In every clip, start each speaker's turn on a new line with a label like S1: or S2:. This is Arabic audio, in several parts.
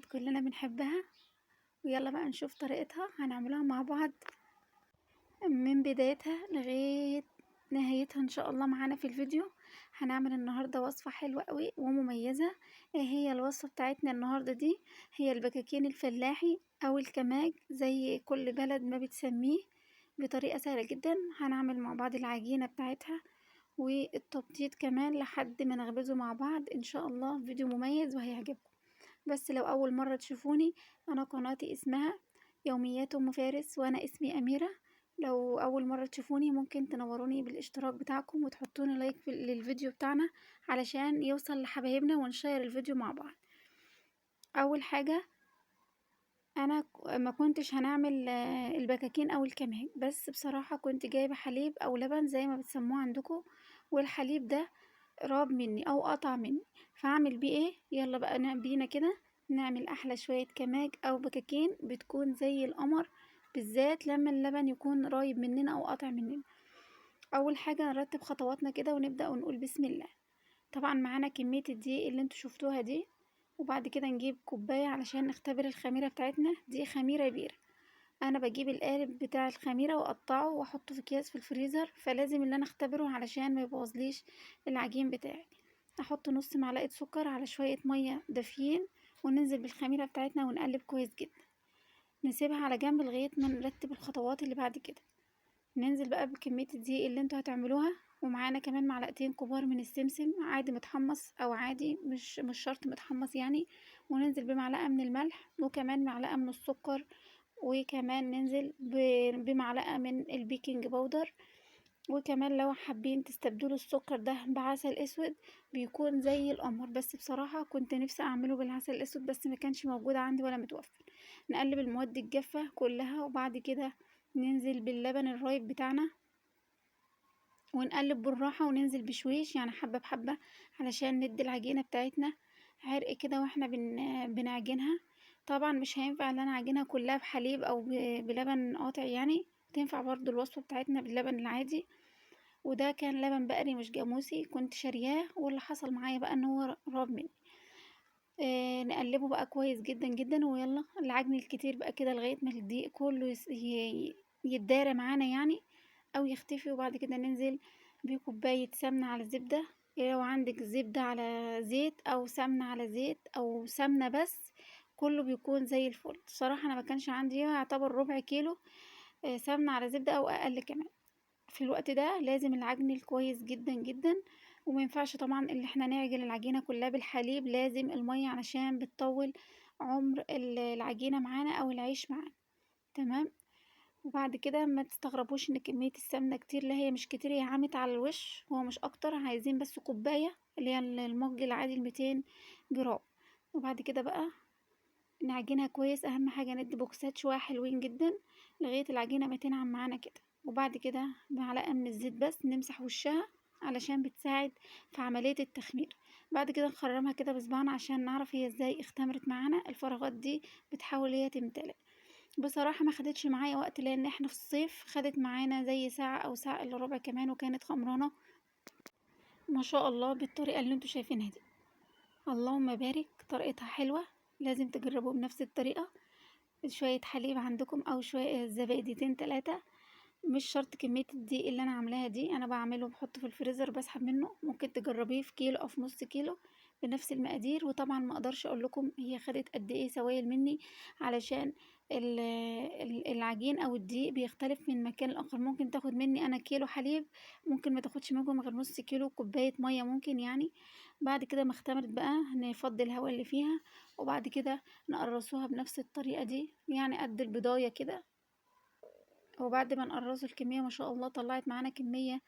S1: كلنا بنحبها. ويلا بقى نشوف طريقتها، هنعملها مع بعض من بدايتها لغاية نهايتها ان شاء الله معانا في الفيديو. هنعمل النهاردة وصفة حلوة قوي ومميزة. ايه هي الوصفة بتاعتنا النهاردة دي؟ هي البكاكين الفلاحي او الكماج زي كل بلد ما بتسميه، بطريقة سهلة جدا. هنعمل مع بعض العجينة بتاعتها والتبطيط كمان لحد ما نخبزه مع بعض ان شاء الله. فيديو مميز وهيعجبكم. بس لو اول مرة تشوفوني، انا قناتي اسمها يوميات ام فارس وانا اسمي اميرة. لو اول مرة تشوفوني ممكن تنوروني بالاشتراك بتاعكم وتحطوني لايك للفيديو بتاعنا علشان يوصل لحبايبنا ونشير الفيديو مع بعض. اول حاجة، انا ما كنتش هنعمل البكاكين او الكمام، بس بصراحة كنت جايبة حليب او لبن زي ما بتسموه عندكم، والحليب ده راب مني او قطع مني، فاعمل بيه ايه؟ يلا بقى بينا كده نعمل احلى شوية كماج او بكاكين بتكون زي القمر، بالذات لما اللبن يكون رايب مننا او قطع مننا. اول حاجة نرتب خطواتنا كده ونبدأ ونقول بسم الله. طبعا معانا كمية الدقيق اللي انتوا شفتوها دي، وبعد كده نجيب كوباية علشان نختبر الخميرة بتاعتنا. دي خميرة بيرة. انا بجيب القالب بتاع الخميرة واقطعه واحطه في اكياس في الفريزر، فلازم اللي انا اختبره علشان ما يبوظليش العجين بتاعي. احط نص معلقة سكر على شوية مية دافيين، وننزل بالخميرة بتاعتنا ونقلب كويس جدا. نسيبها على جنب لغاية ما نرتب الخطوات اللي بعد كده. ننزل بقى بكمية الدقيق اللي انتوا هتعملوها، ومعانا كمان معلقتين كبار من السمسم عادي متحمص او عادي مش شرط متحمص يعني. وننزل بمعلقة من الملح وكمان معلقة من السكر، وكمان ننزل بمعلقة من البيكنج باودر. وكمان لو حابين تستبدلوا السكر ده بعسل اسود بيكون زي القمر، بس بصراحة كنت نفسي اعمله بالعسل الاسود بس ما كانش موجود عندي ولا متوفر. نقلب المواد الجافة كلها، وبعد كده ننزل باللبن الرايب بتاعنا ونقلب بالراحة وننزل بشويش يعني حبة بحبة علشان ندي العجينة بتاعتنا عرق كده واحنا بنعجنها. طبعا مش هينفع ان انا اعجنها كلها بحليب او بلبن قاطع يعني، تنفع برضو الوصفة بتاعتنا باللبن العادي. وده كان لبن بقري مش جاموسي، كنت شارياه، واللي حصل معايا بقى ان هو راب مني. نقلبه بقى كويس جدا جدا، ويلا العجن الكتير بقى كده لغاية ما الدقيق كله يتدارى معانا يعني او يختفي. وبعد كده ننزل بكوباية سمنة على زبدة. لو عندك زبدة على زيت او سمنة على زيت او سمنة بس كله بيكون زي الفل. بصراحة انا ما كانش عندي، يعتبر ربع كيلو سمنة على زبدة او اقل كمان. في الوقت ده لازم العجن الكويس جدا جدا، وما ينفعش طبعا اللي احنا نعجن العجينة كلها بالحليب، لازم المية علشان بتطول عمر العجينة معانا او العيش معانا. تمام. وبعد كده ما تستغربوش ان كمية السمنة كتير، لا هي مش كتير، هي عمت على الوش، هو مش اكتر. عايزين بس كوباية اللي هي المج العادي 200 جرام. وبعد كده بقى نعجنها كويس. اهم حاجة ندي بوكسات شوية حلوين جدا لغاية العجينة ما تنعم معانا كده. وبعد كده معلقة من الزيت بس نمسح وشها علشان بتساعد في عملية التخمير. بعد كده نخرمها كده بصبعنا عشان نعرف هي ازاي اختمرت معانا. الفراغات دي بتحاول هي تمتلئ. بصراحة ما خدتش معايا وقت لان احنا في الصيف، خدت معانا زي ساعة او ساعة الا ربع كمان، وكانت خمرانة ما شاء الله بالطريقة اللي انتوا شايفينها دي. اللهم بارك، طريقتها حلوة، لازم تجربوا بنفس الطريقة. شوية حليب عندكم او شوية زباديتين 3، مش شرط كمية الدقيق اللي انا عاملاها دي، انا بعمله بحطه في الفريزر بسحب منه. ممكن تجربيه في كيلو او في نص كيلو بنفس المقادير. وطبعا ما اقدرش اقول لكم هي خدت قد ايه سوائل مني، علشان العجين او الدقيق بيختلف من مكان لاخر. ممكن تاخد مني انا كيلو حليب، ممكن ما تاخدش منكم غير نص كيلو كوباية مية ممكن يعني. بعد كده ما اختمرت بقى نفضي الهواء اللي فيها، وبعد كده نقرصوها بنفس الطريقة دي يعني قد البضاية كده. وبعد ما نقرصوا الكمية ما شاء الله طلعت معانا كمية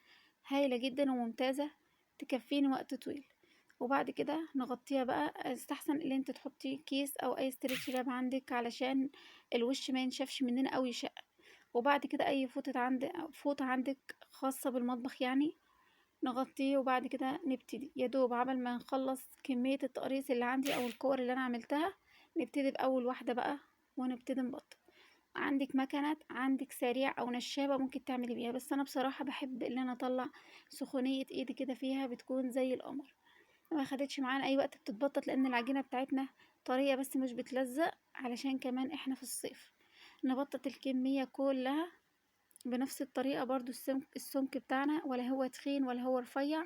S1: هايلة جدا وممتازة تكفيني وقت طويل. وبعد كده نغطيها بقى. استحسن اللي انت تحطي كيس او اي ستريتش راب عندك علشان الوش ما ينشفش مننا او يشقق. وبعد كده اي فوطة عندك خاصة بالمطبخ يعني نغطيه. وبعد كده نبتدي يا دوب عبل ما نخلص كمية التقريص اللي عندي او الكور اللي انا عملتها، نبتدي باول واحدة بقى ونبتدي نبطل. عندك مكنات، عندك سريع او نشابة ممكن تعملي بيها، بس انا بصراحة بحب ان انا اطلع سخونية ايدي كده فيها بتكون زي القمر. ما خدتش معانا اي وقت بتتبطط لان العجينة بتاعتنا طرية بس مش بتلزق، علشان كمان احنا في الصيف. نبطط الكمية كلها بنفس الطريقة برضو. السمك بتاعنا ولا هو تخين ولا هو رفيع،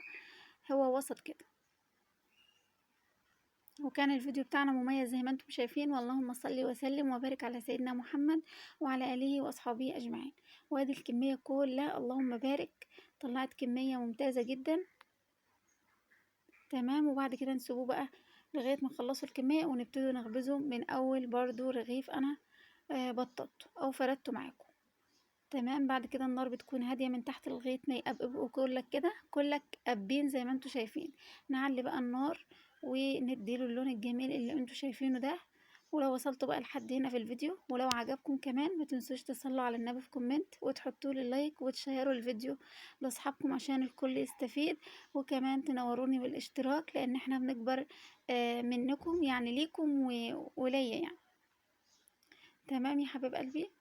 S1: هو وسط كده. وكان الفيديو بتاعنا مميز زي ما انتم شايفين، واللهم صل وسلم وبارك على سيدنا محمد وعلى آله وأصحابه أجمعين. وادي الكمية كلها، اللهم بارك، طلعت كمية ممتازة جدا. تمام. وبعد كده نسيبوه بقى لغاية ما نخلصوا الكمية ونبتدوا نخبزه من أول برضو رغيف أنا بططته أو فردته معاكم. تمام. بعد كده النار بتكون هادية من تحت لغاية ما يقبقوا كلك كده، كلك قابين زي ما انتوا شايفين. نعلي بقى النار ونديله اللون الجميل اللي انتوا شايفينه ده. ولو وصلتوا بقى لحد هنا في الفيديو ولو عجبكم كمان ما تنسوش تصلوا على النبي في كومنت وتحطوا لي لايك وتشيروا الفيديو لاصحابكم عشان الكل يستفيد. وكمان تنوروني بالاشتراك لان احنا بنكبر منكم، يعني ليكم وليا يعني. تمام يا حبيب قلبي،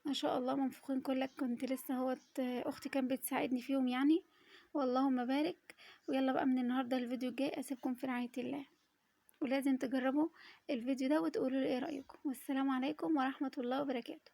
S1: ما شاء الله منفوخين كلك. كنت لسه هوت اختي كانت بتساعدني فيهم يعني، واللهم بارك. ويلا بقى من النهارده الفيديو الجاي اسيبكم في رعاية الله، ولازم تجربوا الفيديو ده وتقولوا لي ايه رأيكم. والسلام عليكم ورحمة الله وبركاته.